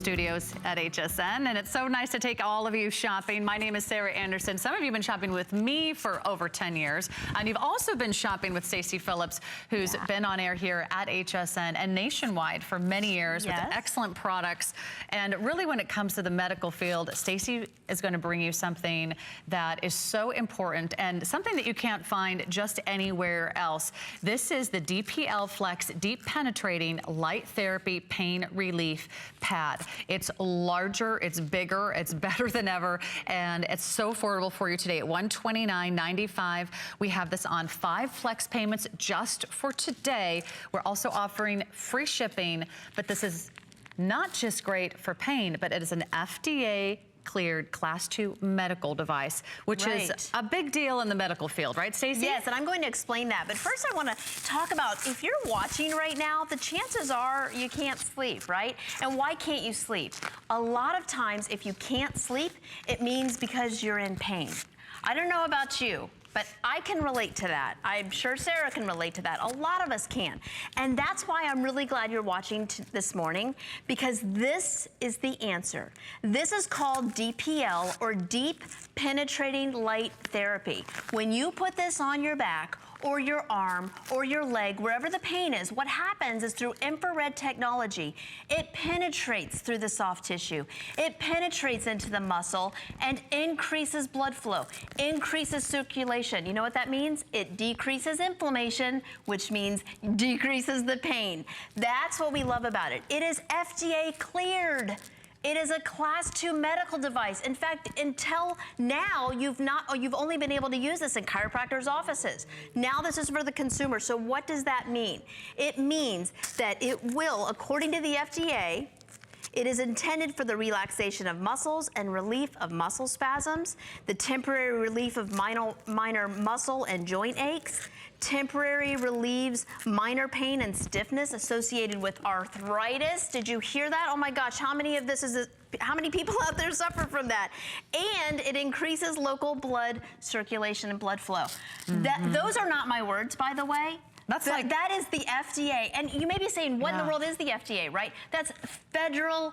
studios at HSN, and it's so nice to take all of you shopping. My name is Sarah Anderson. Some of you have been shopping with me for over 10 years, and you've also been shopping with Stacey Phillips, who's been on air here at HSN and nationwide for many years with excellent products. And really, when it comes to the medical field, Stacey is going to bring you something that is so important and something that you can't find just anywhere else. This is the DPL Flex Deep Penetrating Light Therapy Pain Relief Pad. It's larger, it's bigger, it's better than ever, and it's so affordable for you today at $129.95. We have this on 5 flex payments just for today. We're also offering free shipping, but this is not just great for pain, but it is an FDA cleared Class 2 medical device, which is a big deal in the medical field, right, Stacey? Yes, and I'm going to explain that. But first I want to talk about, if you're watching right now, the chances are you can't sleep, right? And why can't you sleep? A lot of times, if you can't sleep, it means because you're in pain. I don't know about you, but I can relate to that. I'm sure Sarah can relate to that. A lot of us can. And that's why I'm really glad you're watching this morning, because this is the answer. This is called DPL, or Deep Penetrating Light Therapy. When you put this on your back, or your arm, or your leg, wherever the pain is, what happens is through infrared technology, it penetrates through the soft tissue. It penetrates into the muscle and increases blood flow, increases circulation. You know what that means? It decreases inflammation, which means decreases the pain. That's what we love about it. It is FDA cleared. It is a Class 2 medical device. In fact, until now, you've only been able to use this in chiropractors' offices. Now this is for the consumer. So what does that mean? It means that it will, according to the FDA, it is intended for the relaxation of muscles and relief of muscle spasms, the temporary relief of minor muscle and joint aches, temporary relieves minor pain and stiffness associated with arthritis. Did you hear that? Oh my gosh, how many people out there suffer from that? And it increases local blood circulation and blood flow. Those are not my words, by the way. That is the FDA. And you may be saying, what in the world is the FDA, right? That's federal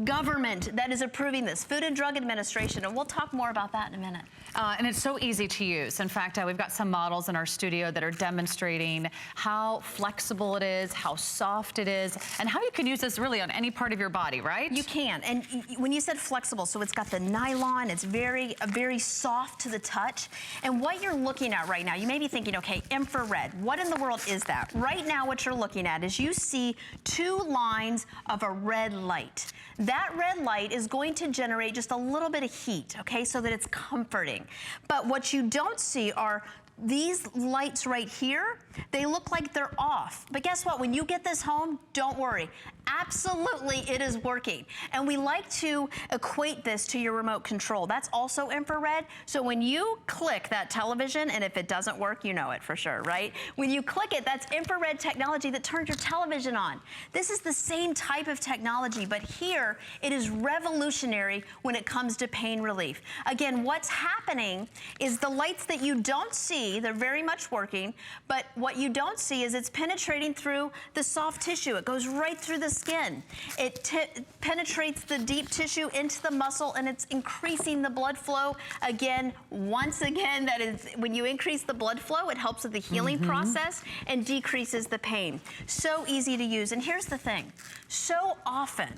government that is approving this, Food and Drug Administration, and we'll talk more about that in a minute. And it's so easy to use. In fact, we've got some models in our studio that are demonstrating how flexible it is, how soft it is, and how you can use this really on any part of your body, right? You can. And when you said flexible, so it's got the nylon, it's very soft to the touch. And what you're looking at right now, you may be thinking, okay, infrared, what in the world is that? Right now, what you're looking at is you see 2 lines of a red light. That red light is going to generate just a little bit of heat, okay, so that it's comforting. But what you don't see are these lights right here. They look like they're off. But guess what? When you get this home, don't worry. Absolutely, it is working. And we like to equate this to your remote control. That's also infrared. So when you click that television, and if it doesn't work, you know it for sure, right? When you click it, that's infrared technology that turns your television on. This is the same type of technology, but here it is revolutionary when it comes to pain relief. Again, what's happening is the lights that you don't see, they're very much working, but what you don't see is it's penetrating through the soft tissue. It goes right through the skin. It penetrates the deep tissue into the muscle, and it's increasing the blood flow. Again, once again, that is, when you increase the blood flow, it helps with the healing process and decreases the pain. So easy to use. And here's the thing. So often,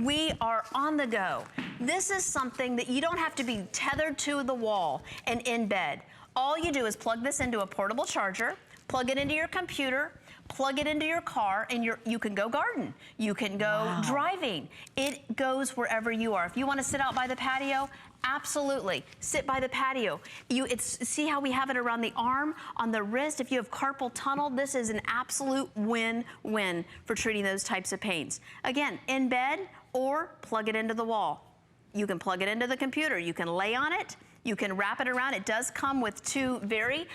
we are on the go. This is something that you don't have to be tethered to the wall and in bed. All you do is plug this into a portable charger, plug it into your computer, plug it into your car, and you can go garden. You can go driving. It goes wherever you are. If you want to sit out by the patio, absolutely. Sit by the patio. See how we have it around the arm, on the wrist. If you have carpal tunnel, this is an absolute win-win for treating those types of pains. Again, in bed or plug it into the wall. You can plug it into the computer. You can lay on it. You can wrap it around. It does come with 2 very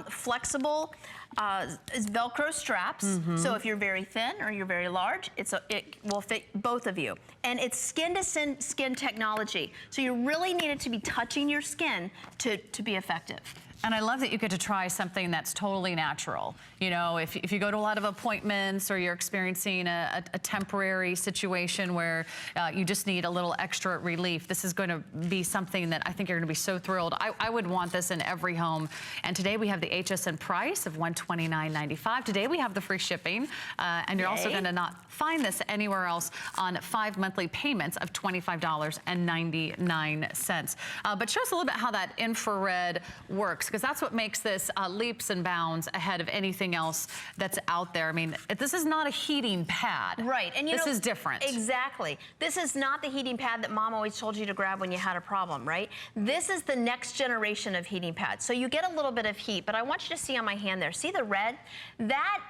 flexible Velcro straps. So if you're very thin or you're very large, it will fit both of you. And it's skin-to-skin technology. So you really need it to be touching your skin to be effective. And I love that you get to try something that's totally natural. You know, if you go to a lot of appointments or you're experiencing a temporary situation where you just need a little extra relief, this is going to be something that I think you're going to be so thrilled. I would want this in every home. And today we have the HSN price of $129.95. Today we have the free shipping. And you're also going to not find this anywhere else on 5 monthly payments of $25.99. But show us a little bit how that infrared works, because that's what makes this leaps and bounds ahead of anything else that's out there. I mean, this is not a heating pad. Right. And this is different. Exactly. This is not the heating pad that mom always told you to grab when you had a problem, right? This is the next generation of heating pads. So you get a little bit of heat, but I want you to see on my hand there. See the red? That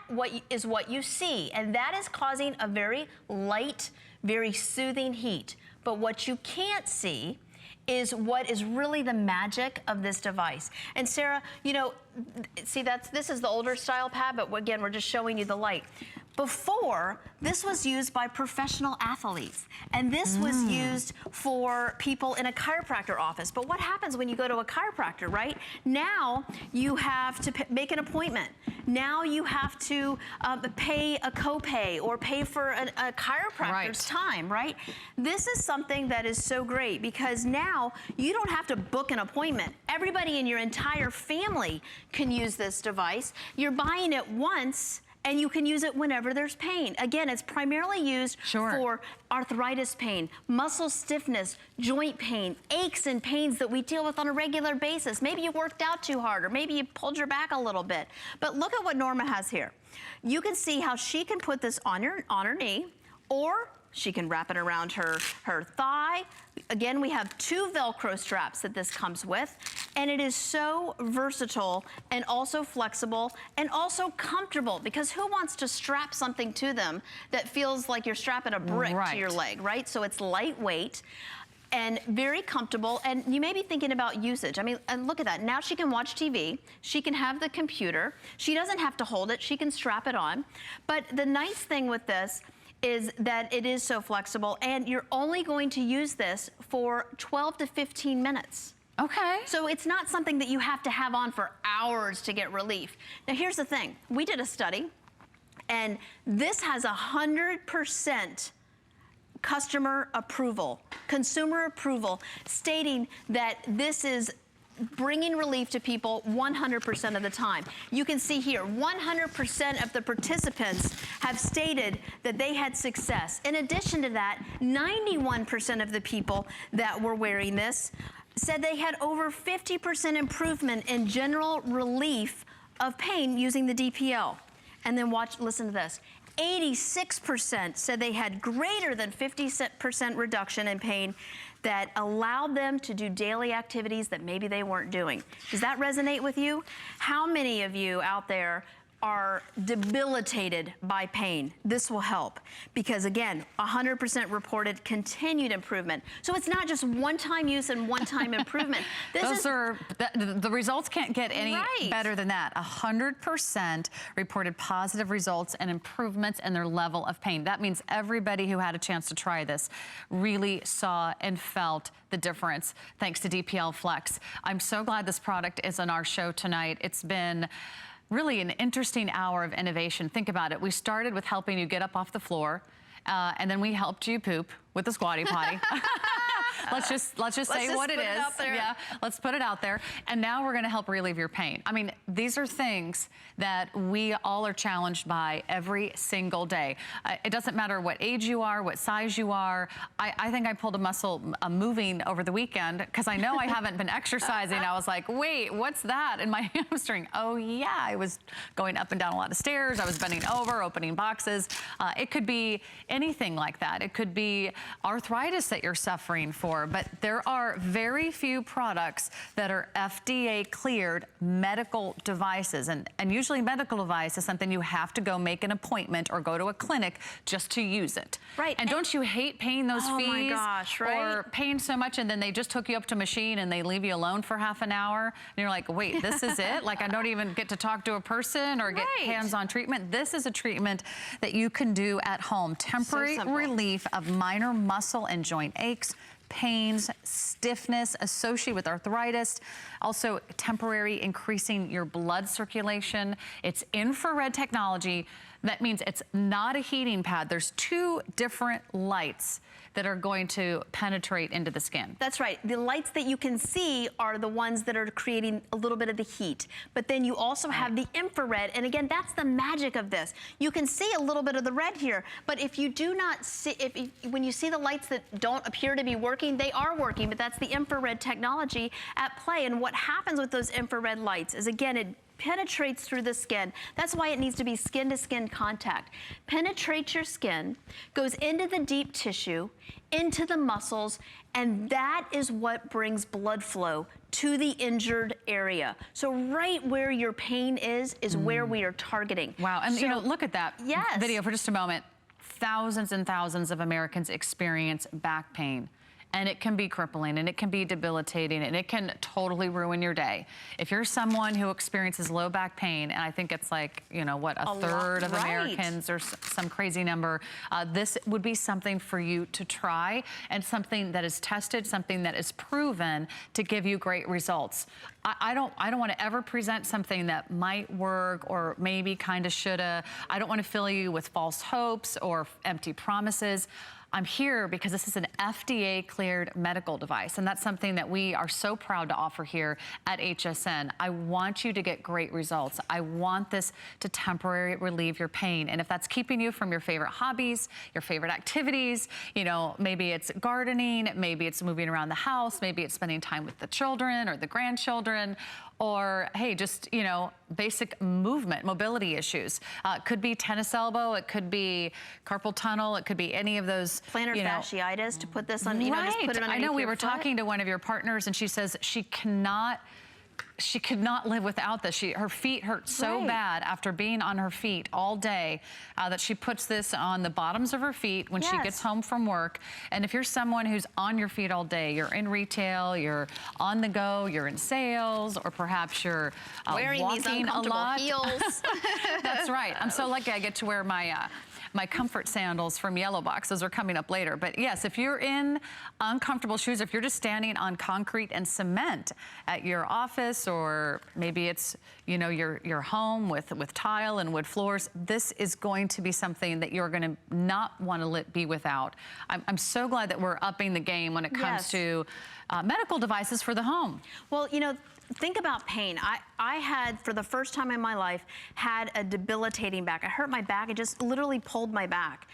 is what you see, and that is causing a very light, very soothing heat. But what you can't see is what is really the magic of this device. And Sarah, you know, see, this is the older style pad, but again, we're just showing you the light. Before, this was used by professional athletes, and this was used for people in a chiropractor office. But what happens when you go to a chiropractor, right? Now you have to make an appointment. Now you have to pay a copay or pay for a chiropractor's time, right? This is something that is so great because now you don't have to book an appointment. Everybody in your entire family can use this device. You're buying it once, and you can use it whenever there's pain. Again, it's primarily used for arthritis pain, muscle stiffness, joint pain, aches and pains that we deal with on a regular basis. Maybe you worked out too hard, or maybe you pulled your back a little bit. But look at what Norma has here. You can see how she can put this on her knee, or she can wrap it around her thigh. Again, we have 2 Velcro straps that this comes with, and it is so versatile and also flexible and also comfortable, because who wants to strap something to them that feels like you're strapping a brick to your leg, right? So it's lightweight and very comfortable, and you may be thinking about usage. I mean, and look at that. Now she can watch TV. She can have the computer. She doesn't have to hold it. She can strap it on. But the nice thing with this is that it is so flexible, and you're only going to use this for 12 to 15 minutes. Okay. So it's not something that you have to have on for hours to get relief. Now here's the thing. We did a study, and this has 100% customer approval, consumer approval, stating that this is bringing relief to people 100% of the time. You can see here, 100% of the participants have stated that they had success. In addition to that, 91% of the people that were wearing this said they had over 50% improvement in general relief of pain using the DPL. And then listen to this. 86% said they had greater than 50% reduction in pain that allowed them to do daily activities that maybe they weren't doing. Does that resonate with you? How many of you out there are debilitated by pain? This will help, because again, 100% reported continued improvement. So it's not just one-time use and one-time improvement. The results can't get any better than that. 100% reported positive results and improvements in their level of pain. That means everybody who had a chance to try this really saw and felt the difference thanks to DPL Flex. I'm so glad this product is on our show tonight. It's been really an interesting hour of innovation. Think about it. We started with helping you get up off the floor, and then we helped you poop with the squatty potty. Let's just say what it is. Yeah, let's put it out there. And now we're going to help relieve your pain. I mean, these are things that we all are challenged by every single day. It doesn't matter what age you are, what size you are. I think I pulled a muscle moving over the weekend because I know I haven't been exercising. I was like, wait, what's that in my hamstring? Oh yeah, I was going up and down a lot of stairs. I was bending over, opening boxes. It could be anything like that. It could be arthritis that you're suffering for, but there are very few products that are FDA cleared medical devices, and usually medical device is something you have to go make an appointment or go to a clinic just to use it. Right. And don't you hate paying those fees? Oh my gosh, right? Or paying so much and then they just hook you up to a machine and they leave you alone for half an hour and you're like, wait, this is it? Like I don't even get to talk to a person or get hands-on treatment. This is a treatment that you can do at home. Temporary relief of minor muscle and joint aches, pains, stiffness associated with arthritis, also temporary increasing your blood circulation. It's infrared technology. That means it's not a heating pad. There's 2 different lights that are going to penetrate into the skin. That's right. The lights that you can see are the ones that are creating a little bit of the heat. But then you also have the infrared, and again, that's the magic of this. You can see a little bit of the red here, but if you do not see, when you see the lights that don't appear to be working, they are working, but that's the infrared technology at play. And what happens with those infrared lights is, again, it penetrates through the skin. That's why it needs to be skin-to-skin contact. Penetrates your skin, goes into the deep tissue, into the muscles, and that is what brings blood flow to the injured area. So right where your pain is where we are targeting. Wow, and you know, look at that video for just a moment. Thousands and thousands of Americans experience back pain. And it can be crippling, and it can be debilitating, and it can totally ruin your day. If you're someone who experiences low back pain, and I think it's like, you know, what, a third of Americans or some crazy number, this would be something for you to try, and something that is tested, something that is proven to give you great results. I don't want to ever present something that might work or maybe kind of shoulda. I don't want to fill you with false hopes or empty promises. I'm here because this is an FDA cleared medical device, and that's something that we are so proud to offer here at HSN. I want you to get great results. I want this to temporarily relieve your pain. And if that's keeping you from your favorite hobbies, your favorite activities, you know, maybe it's gardening, maybe it's moving around the house, maybe it's spending time with the children or the grandchildren, or hey, just, you know, basic movement, mobility issues. Could be tennis elbow, it could be carpal tunnel, it could be any of those. Plantar fasciitis, to put this on, you know, just put it underneath. I know we were talking to one of your partners, and she says she could not live without this. Her feet hurt so bad after being on her feet all day that she puts this on the bottoms of her feet when she gets home from work. And if you're someone who's on your feet all day, you're in retail, you're on the go, you're in sales, or perhaps you're wearing walking these uncomfortable a lot. heels. That's right. I'm so lucky I get to wear my my comfort sandals from Yellow Box. Those are coming up later. But yes, if you're in uncomfortable shoes, if you're just standing on concrete and cement at your office, or maybe it's, you know, your home with tile and wood floors, this is going to be something that you're going to not want to be without. I'm so glad that we're upping the game when it comes to medical devices for the home. Well, you know, think about pain. I had, for the first time in my life, had a debilitating back. I hurt my back. It just literally pulled my back.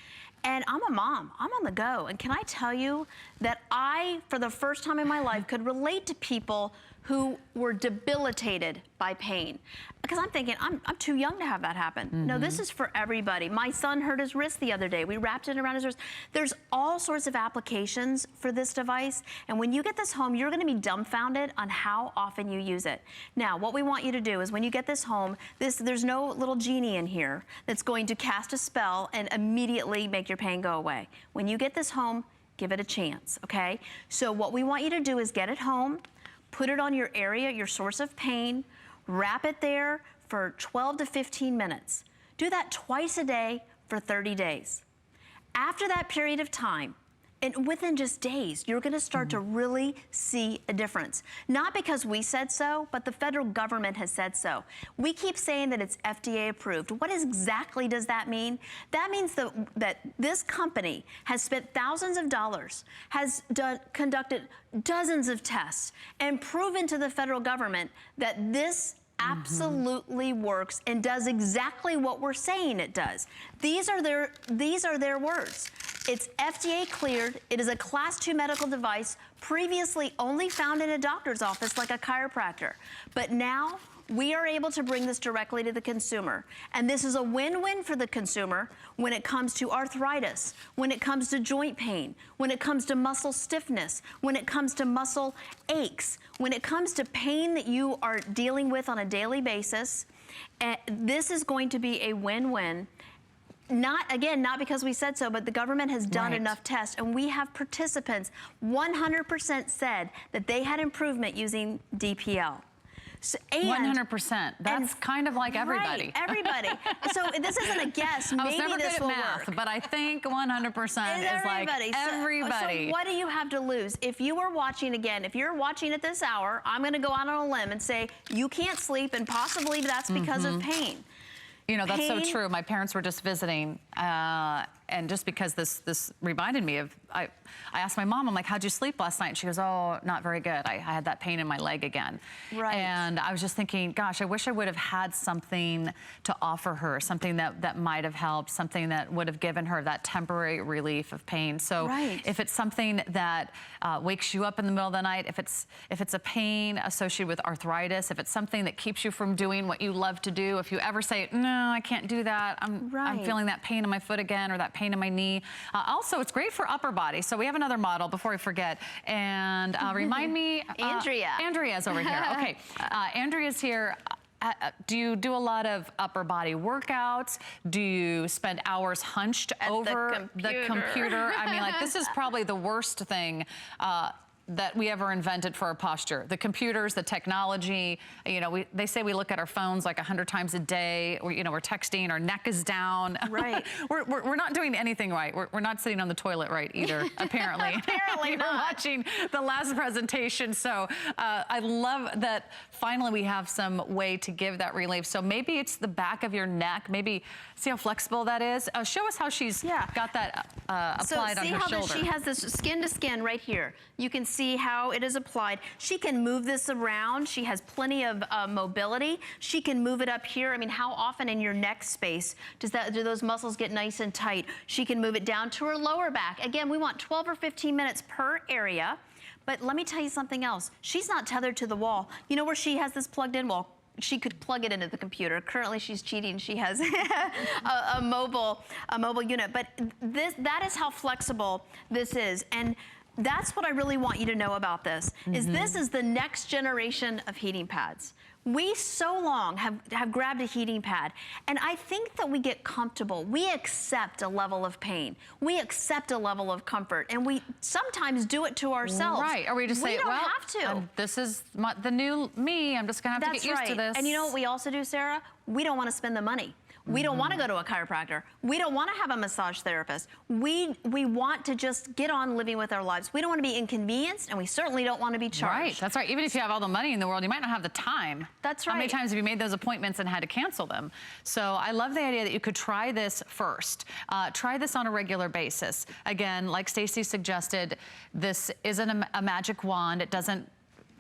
And I'm a mom. I'm on the go. And can I tell you that I, for the first time in my life, could relate to people who were debilitated by pain. Because I'm thinking, I'm too young to have that happen. No, this is for everybody. My son hurt his wrist the other day. We wrapped it around his wrist. There's all sorts of applications for this device. And when you get this home, you're gonna be dumbfounded on how often you use it. Now, what we want you to do is when you get this home, there's no little genie in here that's going to cast a spell and immediately make your pain go away. When you get this home, give it a chance, okay? So what we want you to do is get it home, put it on your area, your source of pain, wrap it there for 12 to 15 minutes. Do that twice a day for 30 days. After that period of time, and within just days, you're gonna start to really see a difference. Not because we said so, but the federal government has said so. We keep saying that it's FDA approved. What exactly does that mean? That means that this company has spent thousands of dollars, has conducted dozens of tests, and proven to the federal government that this absolutely works and does exactly what we're saying it does. These are their words. It's FDA cleared. It is a Class 2 medical device, previously only found in a doctor's office like a chiropractor. But now we are able to bring this directly to the consumer. And this is a win-win for the consumer when it comes to arthritis, when it comes to joint pain, when it comes to muscle stiffness, when it comes to muscle aches, when it comes to pain that you are dealing with on a daily basis. This is going to be a win-win. Not because we said so, but the government has done enough tests, and we have participants 100% said that they had improvement using DPL. So, 100%. That's kind of like everybody. Right, everybody. So this isn't a guess. I was Maybe never this good will at math, work. but I think 100% is like everybody. So what do you have to lose? If you were watching again, if you're watching at this hour, I'm going to go out on a limb and say you can't sleep, and possibly that's because of pain. You know, that's so true. My parents were just visiting, and just because this reminded me of, I asked my mom, I'm like, how'd you sleep last night? And she goes, oh, not very good. I had that pain in my leg again. Right. And I was just thinking, gosh, I wish I would have had something to offer her, something that might have helped, something that would have given her that temporary relief of pain. So if it's something that wakes you up in the middle of the night, if it's a pain associated with arthritis, if it's something that keeps you from doing what you love to do, if you ever say, no, I can't do that, I'm feeling that pain in my foot again, or that pain in my knee. Also, it's great for upper body. So we have another model before I forget. And remind me. Andrea. Andrea's over here. Okay. Andrea's here. Do you do a lot of upper body workouts? Do you spend hours hunched over the computer? I mean, like, this is probably the worst thing that we ever invented for our posture. The computers, the technology, you know, they say we look at our phones like 100 times a day, or, you know, we're texting, our neck is down. Right. we're not doing anything right. We're not sitting on the toilet right either, apparently. Apparently not. We're watching the last presentation. So I love that finally we have some way to give that relief. So maybe it's the back of your neck. Maybe see how flexible that is. Show us how she's got that applied on her shoulder. So see how she has this skin to skin right here. You can see how it is applied. She can move this around. She has plenty of mobility. She can move it up here. I mean, how often in your neck space do those muscles get nice and tight? She can move it down to her lower back. Again, we want 12 or 15 minutes per area. But let me tell you something else. She's not tethered to the wall. You know where she has this plugged in? Well, she could plug it into the computer. Currently, she's cheating. She has a mobile unit. But that is how flexible this is. And that's what I really want you to know about this, is this is the next generation of heating pads. We so long have grabbed a heating pad, and I think that we get comfortable. We accept a level of pain. We accept a level of comfort, and we sometimes do it to ourselves. Right, or we just say, well, well, have to. This is the new me. I'm just gonna have to get used to this. And you know what we also do, Sarah? We don't want to spend the money. We don't want to go to a chiropractor. We don't want to have a massage therapist. We want to just get on living with our lives. We don't want to be inconvenienced, and we certainly don't want to be charged. Right, that's right. Even if you have all the money in the world, you might not have the time. That's right. How many times have you made those appointments and had to cancel them? So I love the idea that you could try this first. Try this on a regular basis. Again, like Stacey suggested, this isn't a magic wand. It doesn't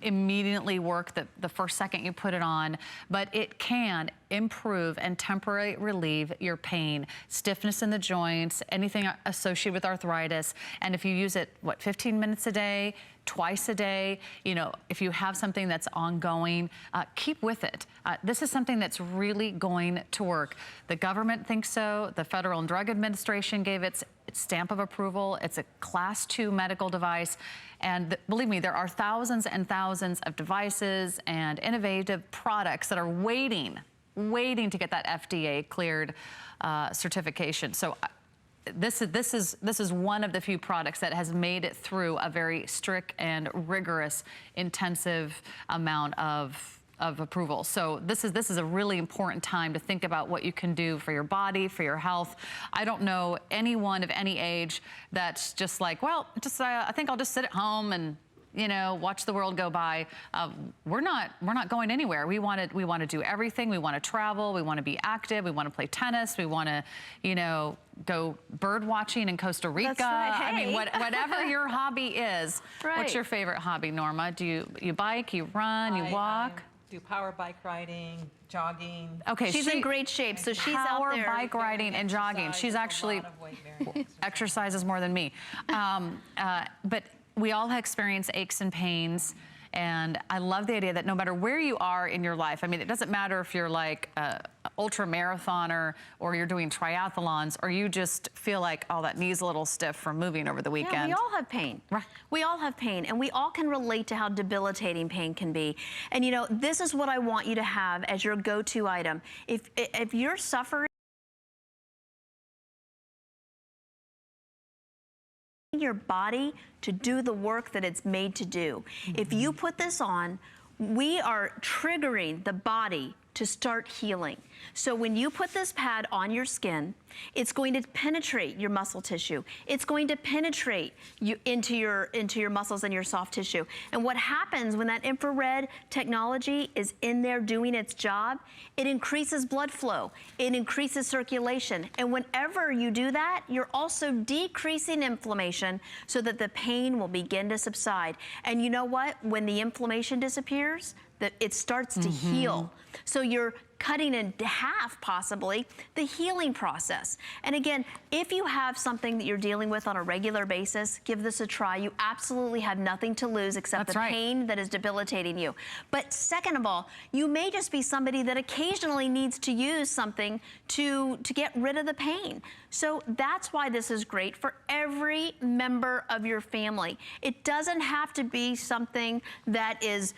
immediately work the first second you put it on, but it can improve and temporarily relieve your pain, stiffness in the joints, anything associated with arthritis. And if you use it, 15 minutes a day, twice a day, you know, if you have something that's ongoing, keep with it. This is something that's really going to work. The government thinks so. The Federal and Drug Administration gave its stamp of approval. It's a Class 2 medical device. And believe me, there are thousands and thousands of devices and innovative products that are waiting to get that FDA cleared certification. So this is one of the few products that has made it through a very strict and rigorous, intensive amount of approval. So this is a really important time to think about what you can do for your body, for your health. I don't know anyone of any age that's just like, well, I think I'll just sit at home and, you know, watch the world go by. We're not going anywhere. We want to do everything. We want to travel. We want to be active. We want to play tennis. We want to, you know, go bird watching in Costa Rica. That's right. Hey. I mean, whatever your hobby is. Right. What's your favorite hobby, Norma? Do you bike? You run? You walk? Do power bike riding, jogging. Okay, she's in great shape, so she's out there. Power bike riding and jogging. She's actually exercises more than me. But we all experience aches and pains. And I love the idea that no matter where you are in your life, I mean, it doesn't matter if you're like an ultra marathoner or you're doing triathlons or you just feel like, oh, that knee's a little stiff from moving over the weekend. Yeah, we all have pain. Right. We all have pain, and we all can relate to how debilitating pain can be. And you know, this is what I want you to have as your go-to item. If you're suffering your body to do the work that it's made to do. If you put this on, we are triggering the body to start healing. So when you put this pad on your skin, it's going to penetrate your muscle tissue. It's going to penetrate you into your muscles and your soft tissue. And what happens when that infrared technology is in there doing its job, it increases blood flow, it increases circulation. And whenever you do that, you're also decreasing inflammation so that the pain will begin to subside. And you know what? When the inflammation disappears, it starts to heal. So you're cutting in half, possibly, the healing process. And again, if you have something that you're dealing with on a regular basis, give this a try. You absolutely have nothing to lose except the pain that is debilitating you. But second of all, you may just be somebody that occasionally needs to use something to get rid of the pain. So that's why this is great for every member of your family. It doesn't have to be something that is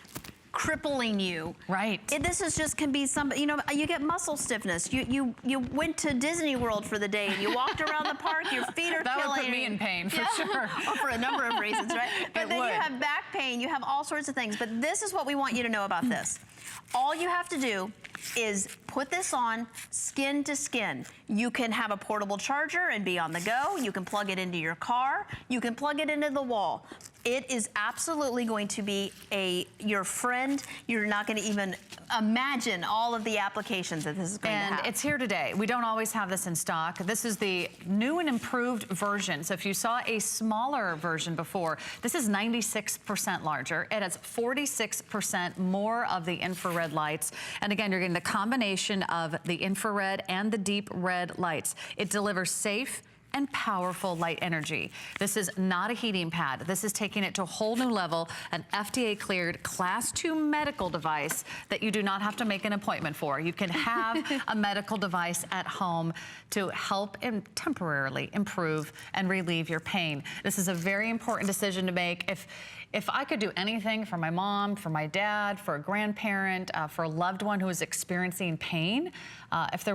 crippling you. Right. This is just can be some, you know, you get muscle stiffness. You went to Disney World for the day and you walked around the park, your feet are that killing. That would put me in pain for sure. Well, for a number of reasons, right? But then you have back pain, you have all sorts of things. But this is what we want you to know about this. All you have to do is put this on skin to skin. You can have a portable charger and be on the go. You can plug it into your car. You can plug it into the wall. It is absolutely going to be your friend. You're not going to even imagine all of the applications that this is going to have. And it's here today. We don't always have this in stock. This is the new and improved version. So if you saw a smaller version before, this is 96% larger. It has 46% more of the infrared lights. And again, you're getting the combination of the infrared and the deep red lights. It delivers safe and powerful light energy. This is not a heating pad. This is taking it to a whole new level, an FDA cleared Class 2 medical device that you do not have to make an appointment for. You can have a medical device at home to help and temporarily improve and relieve your pain. This is a very important decision to make. If I could do anything for my mom, for my dad, for a grandparent, for a loved one who is experiencing pain, if there